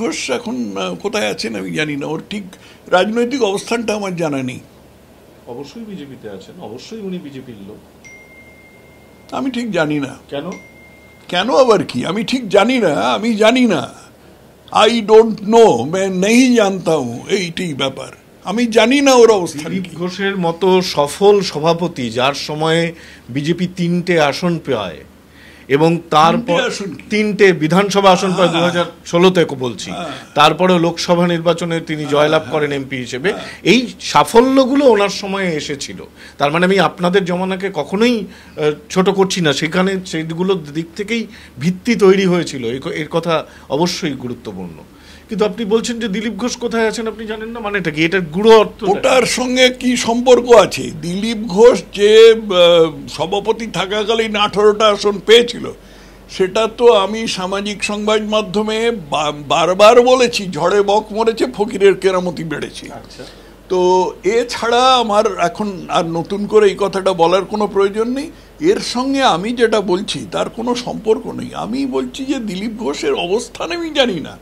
ঘোষ এখন কোথায় আছেন আমি জানি না, ওর ঠিক রাজনৈতিক অবস্থানটা আমার জানা নেই। অবশ্যই বিজেপিতে আছেন, অবশ্যই উনি বিজেপির লোক। আমি ঠিক জানি না কেন? কেন আবার কি, আমি ঠিক জানি না, আমি জানি না, আই ডোন্ট নো, নেই জানতা হুঁ, এইটাই ব্যাপার, আমি জানি না ওর অবস্থান দিলীপ কি। ঘোষের মতো সফল সভাপতি, যার সময়ে বিজেপি 3টে আসন পায় এবং তারপর 3টে বিধানসভা আসন পায় 2016-তে বলছি, তারপরে লোকসভা নির্বাচনে তিনি জয়লাভ করেন এমপি হিসেবে, এই সাফল্যগুলো ওনার সময়ে এসেছিল। তার মানে আমি আপনাদের জমানাকে কখনোই ছোট করছি না, সেখানে সেইগুলোর দিক থেকেই ভিত্তি তৈরি হয়েছিল, এর কথা অবশ্যই গুরুত্বপূর্ণ। কিন্তু আপনি বলছেন যে দিলীপ ঘোষ কোথায় আছেন আপনি জানেন না, মানেটা কি? এটার গুড়ো অর্থ ওটার সঙ্গে কি সম্পর্ক আছে? দিলীপ ঘোষ যে সভাপতি থাকাকালীন 18টা আসন পেয়েছিল, সেটা তো আমি সামাজিক সংবাদ মাধ্যমে বারবার বলেছি, ঝড়ে বক মরেছে, ফকিরের কেরামতি বেড়েছে। তো এছাড়া আমার এখন আর নতুন করে এই কথাটা বলার কোনো প্রয়োজন নেই। এর সঙ্গে আমি যেটা বলছি তার কোনো সম্পর্ক নেই। আমি বলছি যে দিলীপ ঘোষের অবস্থান আমি জানি না।